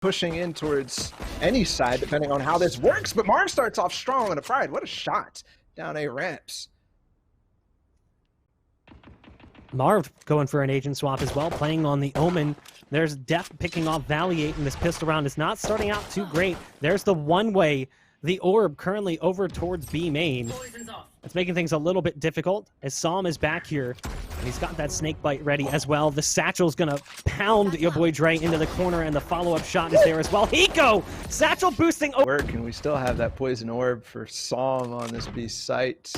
pushing in towards any side, depending on how this works. But Marv starts off strong on a Pride. What a shot down A ramps. Marv going for an agent swap as well, playing on the Omen. There's Def picking off Valley 8, and this pistol round is not starting out too great. There's the one-way, the orb currently over towards B main. It's making things a little bit difficult as Psalm is back here. And he's got that snake bite ready as well. The satchel's gonna pound your boy Dre into the corner, and the follow-up shot is there as well. Hiko! Satchel boosting. Work, and we still have that poison orb for Psalm on this B site.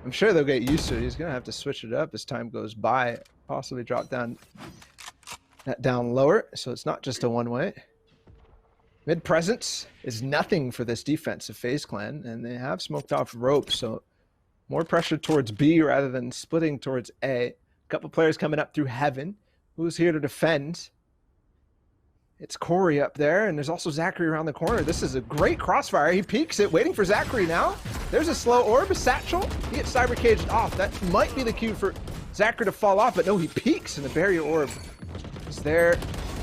I'm sure they'll get used to it. He's gonna have to switch it up as time goes by. Possibly drop down that down lower, so it's not just a one-way. Mid presence is nothing for this defensive FaZe clan, and they have smoked off rope, so more pressure towards B rather than splitting towards A. A couple players coming up through Heaven. Who's here to defend? It's Corey up there, and there's also Zachary around the corner. This is a great crossfire. He peeks it, waiting for Zachary now. There's a slow orb, a satchel. He gets cyber caged off. That might be the cue for Zachary to fall off, but no, he peeks, and the barrier orb is there.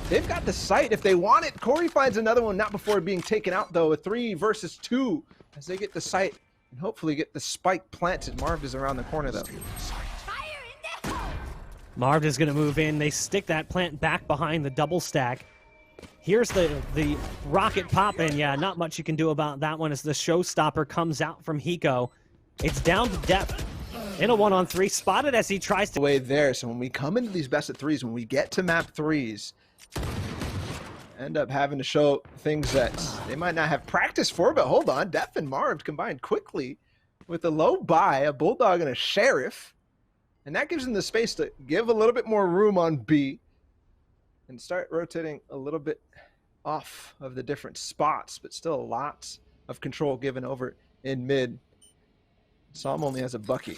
They've got the sight if they want it. Corey finds another one, not before being taken out, though. A 3 versus 2 as they get the sight and hopefully get the spike planted. Marv is around the corner, though. Marv is going to move in. They stick that plant back behind the double stack. Here's the rocket pop, and yeah, not much you can do about that one as the showstopper comes out from Hiko. It's down to Depth in a 1-on-3, spotted as he tries to... Way there, so when we come into these best of 3s, when we get to map 3s, end up having to show things that they might not have practice for, but hold on, Def and Marv combined quickly with a low buy, a Bulldog and a Sheriff, and that gives them the space to give a little bit more room on B and start rotating a little bit off of the different spots, but still lots of control given over in mid. Psalm only has a Bucky.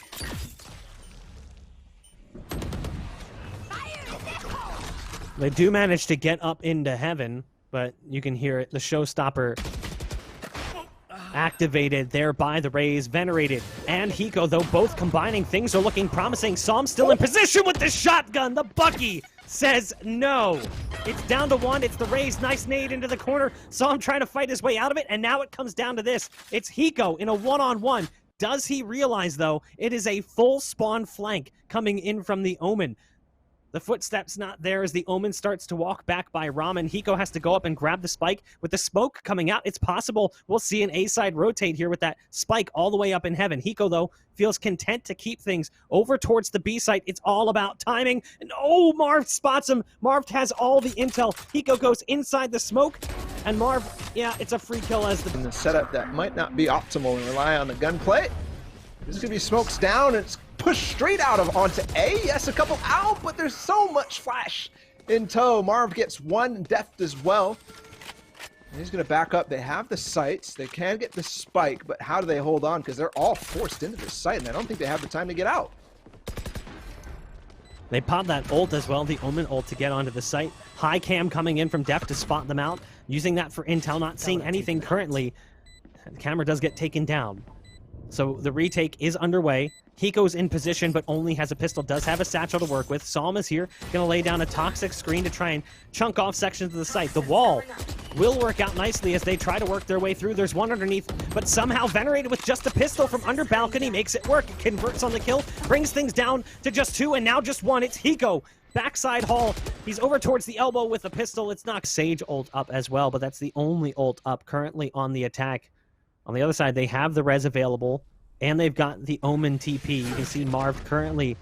They do manage to get up into Heaven, but you can hear it. The showstopper activated there by the Rays. Venerated and Hiko, though, both combining. Things are looking promising. Psalm still in position with the shotgun. The Bucky says no. It's down to 1. It's the Rays. Nice nade into the corner. Psalm trying to fight his way out of it, and now it comes down to this. It's Hiko in a 1-on-1. Does he realize, though, it is a full spawn flank coming in from the Omen? The footsteps not there as the Omen starts to walk back by Ramen. Hiko has to go up and grab the spike. With the smoke coming out, it's possible we'll see an A-side rotate here with that spike all the way up in Heaven. Hiko, though, feels content to keep things over towards the B site. It's all about timing. And oh, Marv spots him. Marv has all the intel. Hiko goes inside the smoke. And Marv, yeah, it's a free kill as the setup that might not be optimal and rely on the gunplay. This could be smokes down, and it's pushed straight out of onto A. Yes, a couple out, but there's so much flash in tow. Marv gets one deft as well. And he's going to back up. They have the sights. They can get the spike, but how do they hold on? Because they're all forced into this site, and I don't think they have the time to get out. They pop that ult as well, the Omen ult, to get onto the site. High cam coming in from Def to spot them out. Using that for intel, not seeing anything currently. The camera does get taken down. So the retake is underway. Hiko's in position, but only has a pistol, does have a satchel to work with. Psalm is here, gonna lay down a toxic screen to try and chunk off sections of the site. The wall will work out nicely as they try to work their way through. There's one underneath, but somehow Venerated with just a pistol from under balcony makes it work. It converts on the kill, brings things down to just 2, and now just 1. It's Hiko. Backside hall. He's over towards the elbow with a pistol. It's not Sage ult up as well, but that's the only ult up currently on the attack. On the other side, they have the res available, and they've got the Omen TP. You can see Marv currently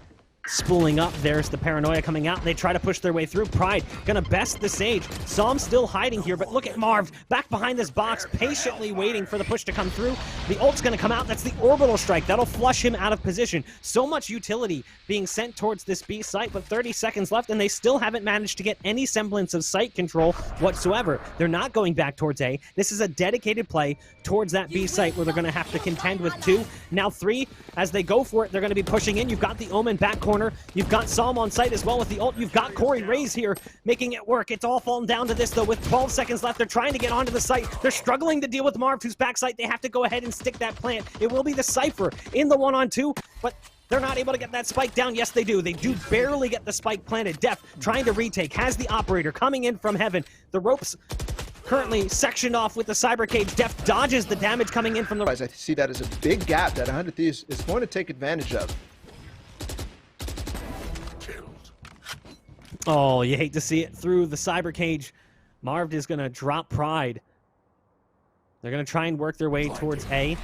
spooling up. There's the paranoia coming out. They try to push their way through. Pride gonna best the Sage. Psalm still hiding here, but look at Marv back behind this box, patiently waiting for the push to come through. The ult's gonna come out. That's the orbital strike. That'll flush him out of position. So much utility being sent towards this B site, but 30 seconds left, and they still haven't managed to get any semblance of site control whatsoever. They're not going back towards A. This is a dedicated play towards that B site where they're gonna have to contend with 2, now 3. As they go for it, they're gonna be pushing in. You've got the Omen back corner. You've got Psalm on site as well with the ult. You've got Corey Rays here making it work. It's all fallen down to this, though, with 12 seconds left. They're trying to get onto the site. They're struggling to deal with Marv, who's backside. They have to go ahead and stick that plant. It will be the Cypher in the 1-on-2, but they're not able to get that spike down. Yes, they do. They do barely get the spike planted. Def trying to retake. Has the operator coming in from Heaven. The ropes currently sectioned off with the cyber cage. Def dodges the damage coming in from the... I see that as a big gap that 100 Thieves is going to take advantage of. Oh, you hate to see it through the cyber cage. Marv is going to drop Pride. They're going to try and work their way towards A.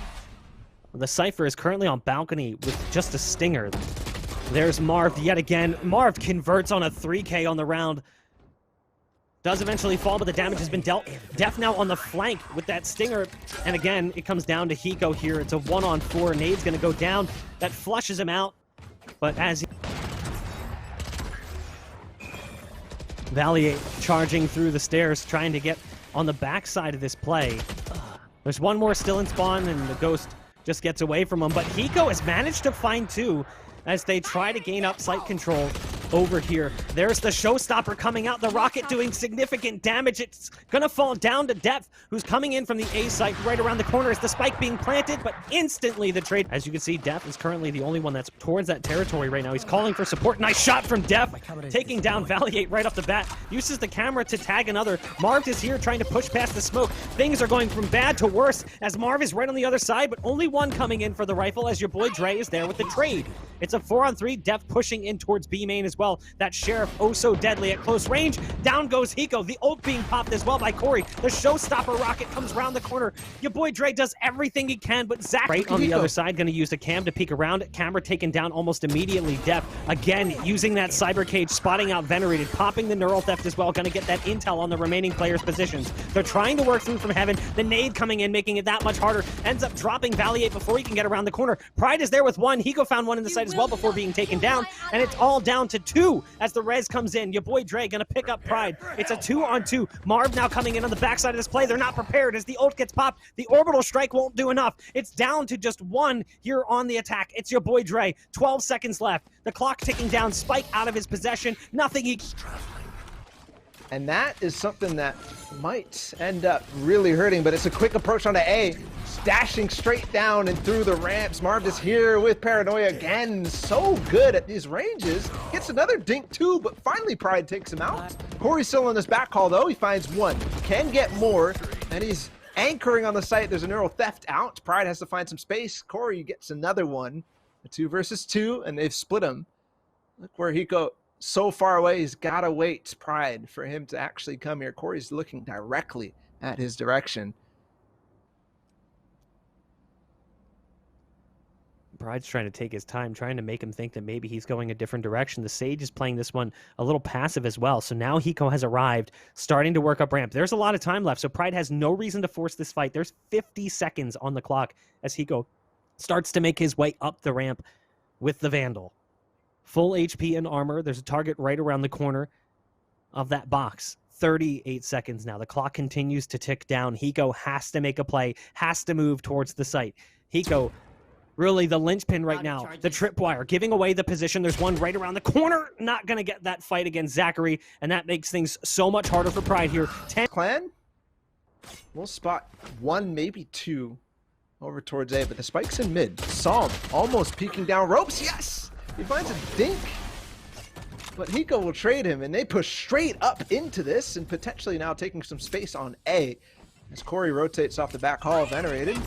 The Cypher is currently on balcony with just a stinger. There's Marv yet again. Marv converts on a 3K on the round. Does eventually fall, but the damage has been dealt. Def now on the flank with that stinger. And again, it comes down to Hiko here. It's a 1-on-4. Nade's going to go down. That flushes him out. But as he... Valier charging through the stairs, trying to get on the backside of this play. There's one more still in spawn, and the Ghost just gets away from him. But Hiko has managed to find two as they try to gain up site control over here. There's the showstopper coming out. The rocket doing significant damage. It's gonna fall down to Depth, who's coming in from the A site right around the corner. Is the spike being planted? But instantly the trade. As you can see, Depth is currently the only one that's towards that territory right now. He's calling for support. Nice shot from Depth, taking down Valiate right off the bat. Uses the camera to tag another. Marv is here trying to push past the smoke. Things are going from bad to worse as Marv is right on the other side, but only one coming in for the rifle as your boy Dre is there with the trade. It's a 4-on-3, Depth pushing in towards B main as well. That Sheriff, oh so deadly at close range. Down goes Hiko, the ult being popped as well by Corey. The showstopper rocket comes around the corner. Your boy Dre does everything he can, but Zach right on the other side, gonna use the cam to peek around. Camera taken down almost immediately. Depth, again, using that cyber cage, spotting out Venerated, popping the neural theft as well, gonna get that intel on the remaining players' positions. They're trying to work through from heaven. The nade coming in, making it that much harder. Ends up dropping Valiate before he can get around the corner. Pride is there with one. Hiko found one in the side as well before being taken down, and it's all down to two as the res comes in. Your boy Dre gonna pick up Pride. It's a 2-on-2. Marv now coming in on the backside of this play. They're not prepared as the ult gets popped. The orbital strike won't do enough. It's down to just one here on the attack. It's your boy Dre. 12 seconds left. The clock ticking down. Spike out of his possession. Nothing he... And that is something that might end up really hurting, but it's a quick approach onto A. Dashing straight down and through the ramps. Marv is here with Paranoia again. So good at these ranges. Gets another dink too, but finally Pride takes him out. Corey's still on this back call though. He finds one. Can get more, and he's anchoring on the site. There's a neural theft out. Pride has to find some space. Corey gets another one. A 2 versus 2, and they've split him. Look where Hiko so far away. He's got to wait Pride for him to actually come here. Corey's looking directly at his direction. Pride's trying to take his time, trying to make him think that maybe he's going a different direction. The Sage is playing this one a little passive as well. So now Hiko has arrived, starting to work up ramp. There's a lot of time left, so Pride has no reason to force this fight. There's 50 seconds on the clock as Hiko starts to make his way up the ramp with the Vandal. Full HP and armor. There's a target right around the corner of that box. 38 seconds now. The clock continues to tick down. Hiko has to make a play, has to move towards the site. Hiko, really the linchpin right now, the tripwire, giving away the position. There's one right around the corner. Not going to get that fight against Zachary, and that makes things so much harder for Pride here. Clan, we'll spot one, maybe two over towards A, but the spike's in mid. Psalm almost peeking down ropes. Yes! He finds a dink, but Hiko will trade him, and they push straight up into this and potentially now taking some space on A. As Corey rotates off the back hall, Venerated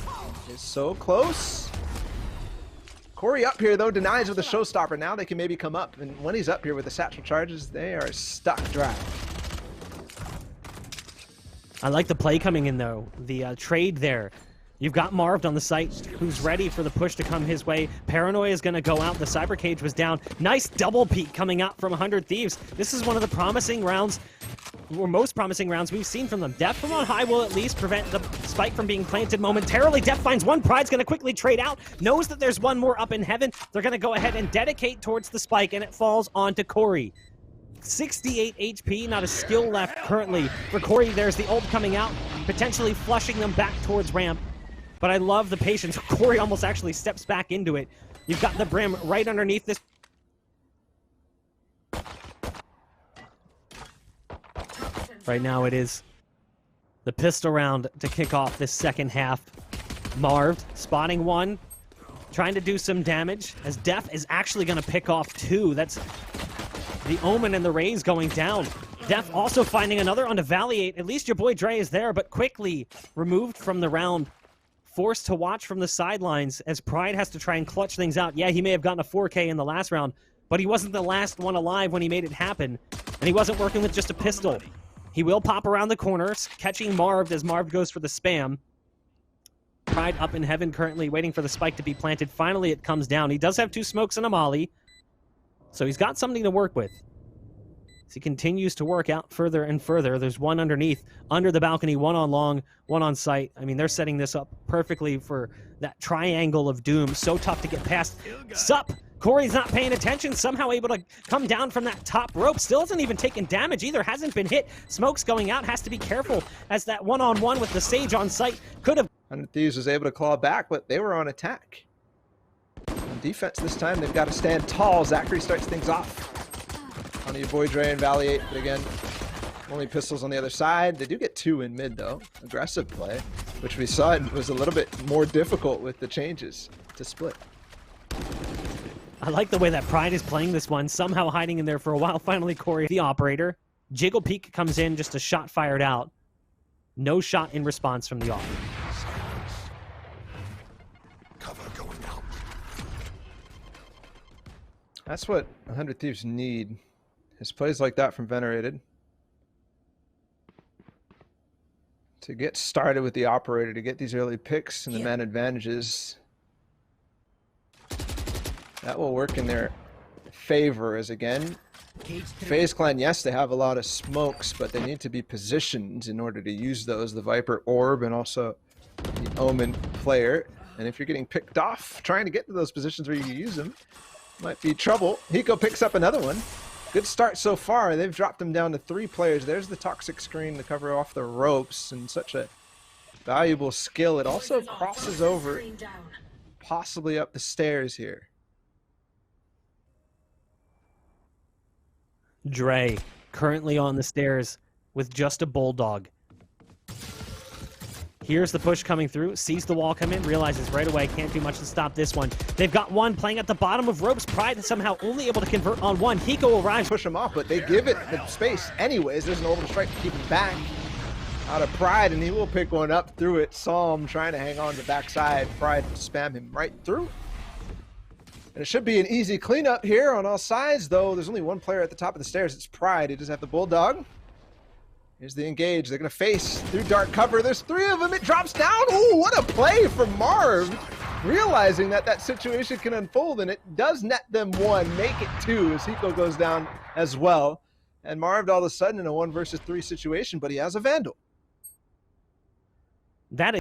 is so close. Corey up here, though, denies with the showstopper. Now they can maybe come up, and when he's up here with the satchel charges, they are stuck dry. I like the play coming in, though. The trade there. You've got Marv on the site, who's ready for the push to come his way. Paranoia is going to go out. The cyber cage was down. Nice double peek coming out from 100 Thieves. This is one of the promising rounds, or most promising rounds we've seen from them. Depth from on high will at least prevent the spike from being planted momentarily. Depth finds one. Pride's going to quickly trade out. Knows that there's one more up in heaven. They're going to go ahead and dedicate towards the spike, and it falls onto Corey. 68 HP, not a skill left currently for Corey. There's the ult coming out, potentially flushing them back towards ramp. But I love the patience. Corey almost actually steps back into it. You've got the brim right underneath this. Right now it is the pistol round to kick off this second half. Marv spotting one, trying to do some damage as Def is actually going to pick off two. That's the Omen and the Rays going down. Def also finding another onto Valiate. At least your boy Dre is there, but quickly removed from the round. Forced to watch from the sidelines as Pride has to try and clutch things out. Yeah, he may have gotten a 4K in the last round, but he wasn't the last one alive when he made it happen. And he wasn't working with just a pistol. He will pop around the corners, catching Marv as Marv goes for the spam. Pride up in heaven currently, waiting for the spike to be planted. Finally, it comes down. He does have 2 smokes and a molly, so he's got something to work with. As he continues to work out further and further, there's one underneath, under the balcony, one on long, one on sight. I mean, they're setting this up perfectly for that triangle of doom. So tough to get past. Sup! Corey's not paying attention, somehow able to come down from that top rope. Still hasn't even taken damage either, hasn't been hit. Smoke's going out, has to be careful as that one-on-one with the Sage on sight could have... 100 Thieves was able to claw back, but they were on attack. On defense this time, they've got to stand tall. Zachary starts things off. On your boy Dre and Valiate, but again, only pistols on the other side. They do get 2 in mid though. Aggressive play, which we saw was a little bit more difficult with the changes to split. I like the way that Pride is playing this one, somehow hiding in there for a while. Finally, Corey, the operator. Jiggle Peek comes in, just a shot fired out. No shot in response from the off. Cover going out. That's what 100 Thieves need. Is plays like that from Venerated. To get started with the operator, to get these early picks and the man advantages. That will work in their favor as again, FaZe Clan, yes, they have a lot of smokes, but they need to be positioned in order to use those. The Viper Orb and also the Omen player. And if you're getting picked off, trying to get to those positions where you can use them, might be trouble. Hiko picks up another one. Good start so far. They've dropped them down to 3 players. There's the toxic screen to cover off the ropes, and such a valuable skill. It also crosses over, possibly up the stairs here. Dre, currently on the stairs with just a bulldog. Here's the push coming through, sees the wall come in, realizes right away can't do much to stop this one. They've got one playing at the bottom of ropes. Pride is somehow only able to convert on one. Hiko arrives. Push him off, but they give it the space anyways. There's an orbital strike to keep him back out of Pride, and he will pick one up through it. Psalm trying to hang on to the backside. Pride spam him right through. And it should be an easy cleanup here on all sides, though. There's only one player at the top of the stairs. It's Pride. He does have the Bulldog. Here's the engage. They're going to face through dark cover. There's 3 of them. It drops down. Ooh, what a play from Marv. Realizing that that situation can unfold, and it does net them 1, make it 2 as Hiko goes down as well. And Marv all of a sudden in a 1 versus 3 situation, but he has a Vandal. That is...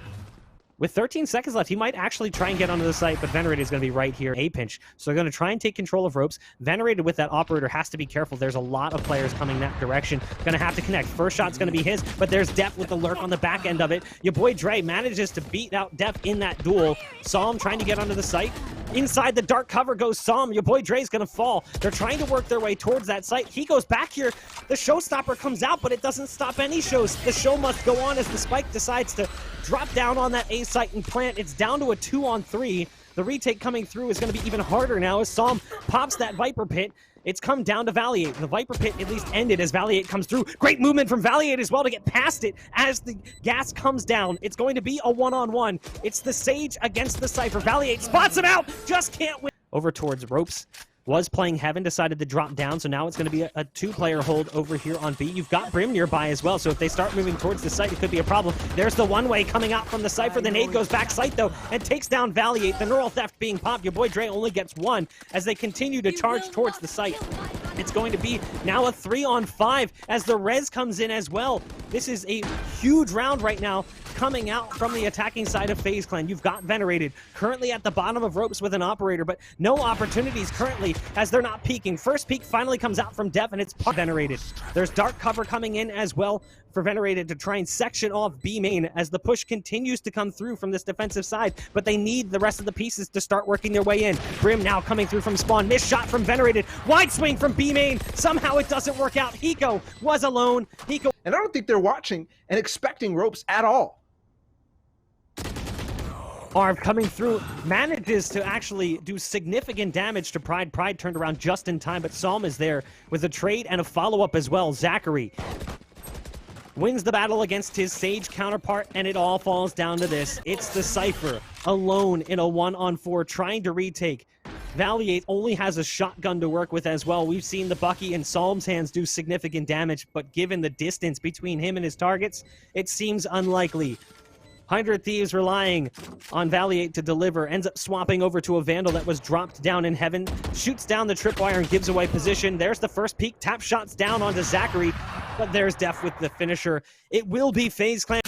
With 13 seconds left, he might actually try and get onto the site, but Venerated is going to be right here. A pinch. So they're going to try and take control of ropes. Venerated with that operator has to be careful. There's a lot of players coming that direction. Going to have to connect. First shot's going to be his, but there's Def with the lurk on the back end of it. Your boy Dre manages to beat out Def in that duel. Psalm trying to get onto the site. Inside the dark cover goes Psalm. Your boy Dre's going to fall. They're trying to work their way towards that site. He goes back here. The showstopper comes out, but it doesn't stop any shows. The show must go on as the spike decides to drop down on that A site and plant. It's down to a 2-on-3. The retake coming through is going to be even harder now as Psalm pops that Viper Pit. It's come down to Valiate. The Viper Pit at least ended as Valiate comes through. Great movement from Valiate as well to get past it as the gas comes down. It's going to be a 1-on-1. It's the Sage against the Cypher. Valiate spots him out. Just can't win. Over towards ropes. Was playing Heaven, decided to drop down, so now it's going to be a 2-player hold over here on B. You've got Brim nearby as well, so if they start moving towards the site, it could be a problem. There's the one-way coming out from the Cypher. The nade goes back site, though, and takes down Valiate. The neural theft being popped. Your boy Dre only gets 1 as they continue to charge towards the site. It's going to be now a 3-on-5 as the res comes in as well. This is a huge round right now coming out from the attacking side of FaZe Clan. You've got Venerated currently at the bottom of ropes with an operator, but no opportunities currently as they're not peeking. First peek finally comes out from Def, and it's Venerated. There's dark cover coming in as well for Venerated to try and section off B main as the push continues to come through from this defensive side, but they need the rest of the pieces to start working their way in. Brim now coming through from spawn. Missed shot from Venerated. Wide swing from B main. Somehow it doesn't work out. Hiko was alone. Hiko. And I don't think they're watching and expecting ropes at all. Arv coming through, manages to actually do significant damage to Pride. Pride turned around just in time, but Psalm is there with a trade and a follow-up as well. Zachary wins the battle against his Sage counterpart, and it all falls down to this. It's the Cypher, alone in a 1-on-4, trying to retake. Valiate only has a shotgun to work with as well. We've seen the Bucky in Psalm's hands do significant damage, but given the distance between him and his targets, it seems unlikely. 100 Thieves relying on Valiate to deliver, ends up swapping over to a Vandal that was dropped down in heaven, shoots down the tripwire and gives away position. There's the first peek, tap shots down onto Zachary, but there's Def with the finisher. It will be FaZe Clan.